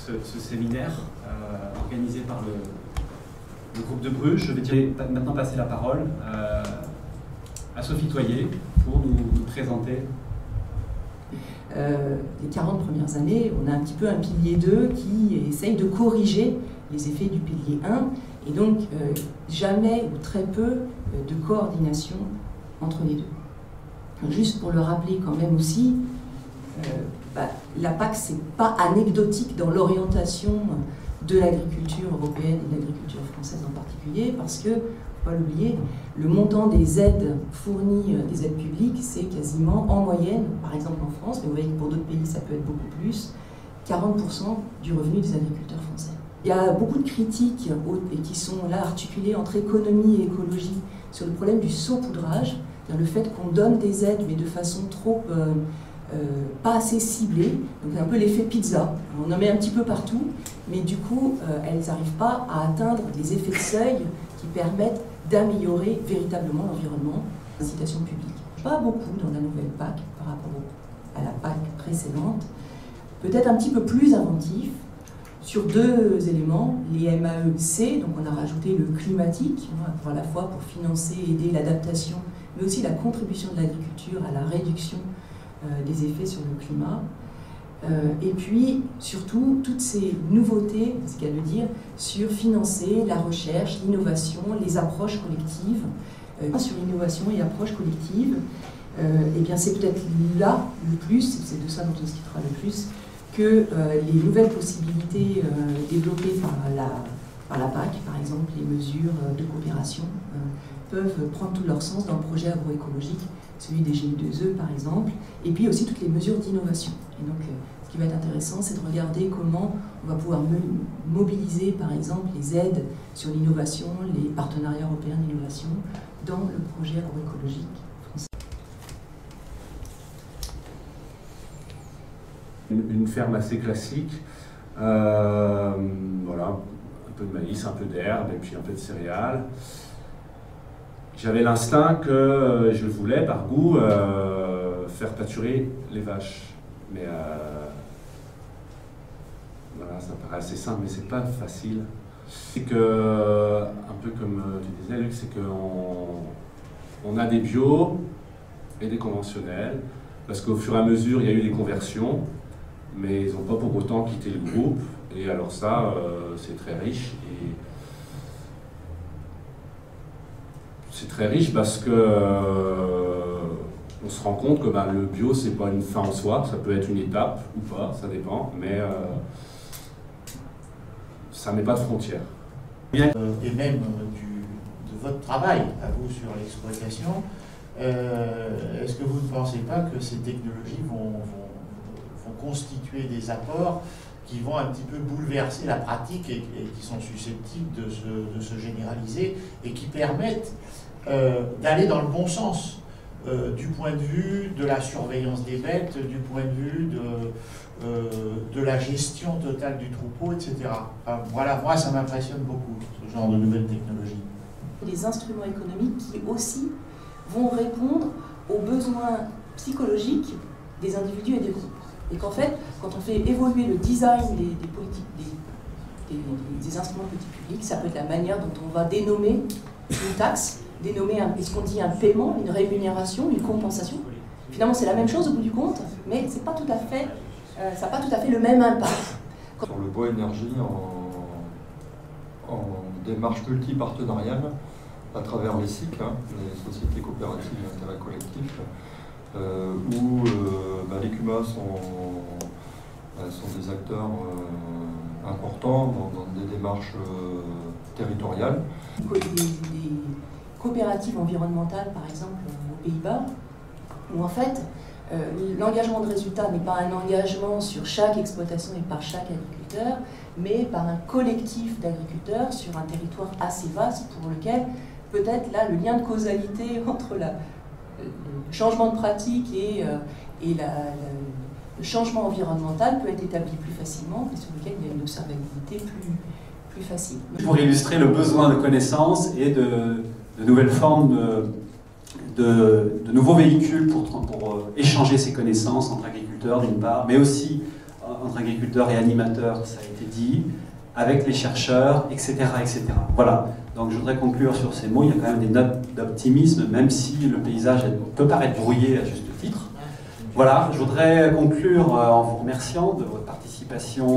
ce séminaire organisé par le groupe de Bruges. Je vais maintenant passer la parole à Sophie Toyer pour nous présenter. Les 40 premières années, on a un petit peu un pilier 2 qui essaye de corriger les effets du pilier 1 et donc jamais ou très peu de coordination entre les deux. Juste pour le rappeler quand même aussi, la PAC c'est pas anecdotique dans l'orientation de l'agriculture européenne et de l'agriculture française en particulier parce que, faut pas l'oublier, le montant des aides fournies, des aides publiques, c'est quasiment en moyenne, par exemple en France, mais vous voyez que pour d'autres pays ça peut être beaucoup plus, 40% du revenu des agriculteurs français. Il y a beaucoup de critiques et qui sont là articulées entre économie et écologie sur le problème du saupoudrage, le fait qu'on donne des aides mais de façon trop pas assez ciblée, donc un peu l'effet pizza. On en met un petit peu partout, mais du coup elles n'arrivent pas à atteindre les effets de seuil qui permettent d'améliorer véritablement l'environnement, l'incitation publique. Pas beaucoup dans la nouvelle PAC par rapport à la PAC précédente, peut-être un petit peu plus inventif sur deux éléments, les MAE-C, donc on a rajouté le climatique, pour à la fois pour financer et aider l'adaptation, mais aussi la contribution de l'agriculture à la réduction des effets sur le climat. Et puis, surtout, toutes ces nouveautés, c'est ce qu'il y a de dire, sur financer la recherche, l'innovation, les approches collectives. Sur l'innovation et approches collectives, eh bien c'est peut-être là le plus, c'est de ça dont on discutera le plus, que les nouvelles possibilités développées par la PAC, par exemple les mesures de coopération, peuvent prendre tout leur sens dans le projet agroécologique, celui des GI2E par exemple, et puis aussi toutes les mesures d'innovation. Et donc, ce qui va être intéressant, c'est de regarder comment on va pouvoir mobiliser, par exemple, les aides sur l'innovation, les partenariats européens d'innovation, dans le projet agroécologique français. Une ferme assez classique, voilà, un peu de maïs, un peu d'herbe et puis un peu de céréales. J'avais l'instinct que je voulais, par goût, faire pâturer les vaches. Mais voilà, ça paraît assez simple, mais c'est pas facile. C'est que, un peu comme tu disais, Luc, c'est qu'on a des bio et des conventionnels, parce qu'au fur et à mesure, il y a eu des conversions, mais ils n'ont pas pour autant quitté le groupe. Et alors ça, c'est très riche. Et c'est très riche parce que on se rend compte que le bio, c'est pas une fin en soi, ça peut être une étape ou pas, ça dépend, mais ça met pas de frontières. Et même de votre travail à vous sur l'exploitation, est-ce que vous ne pensez pas que ces technologies vont constituer des apports qui vont un petit peu bouleverser la pratique et qui sont susceptibles de se généraliser et qui permettent d'aller dans le bon sens du point de vue de la surveillance des bêtes, du point de vue de la gestion totale du troupeau, etc. Enfin, voilà, moi ça m'impressionne beaucoup, ce genre de nouvelles technologies. Les instruments économiques qui aussi vont répondre aux besoins psychologiques des individus et des groupes. Et qu'en fait, quand on fait évoluer le design des politiques, des instruments de politique publique, ça peut être la manière dont on va dénommer une taxe, dénommer est-ce qu'on dit un paiement, une rémunération, une compensation. Finalement, c'est la même chose au bout du compte, mais c'est pas tout à fait, ça n'a pas tout à fait le même impact. Sur le bois énergie en démarche multipartenariale à travers les SIC, les sociétés coopératives d'intérêt collectif, où les CUMA sont des acteurs importants dans des démarches territoriales. Des coopératives environnementales, par exemple, aux Pays-Bas, où en fait, l'engagement de résultat n'est pas un engagement sur chaque exploitation et par chaque agriculteur, mais par un collectif d'agriculteurs sur un territoire assez vaste pour lequel peut-être là le lien de causalité entre le changement de pratique et le changement environnemental peut être établi plus facilement et sur lequel il y a une observabilité plus facile. Pour illustrer le besoin de connaissances et de nouvelles formes de nouveaux véhicules pour échanger ces connaissances entre agriculteurs d'une part, mais aussi entre entre agriculteurs et animateurs, ça a été dit, avec les chercheurs, etc., etc. Voilà, donc je voudrais conclure sur ces mots. Il y a quand même des notes d'optimisme, même si le paysage peut paraître brouillé à juste titre. Voilà, je voudrais conclure en vous remerciant de votre participation.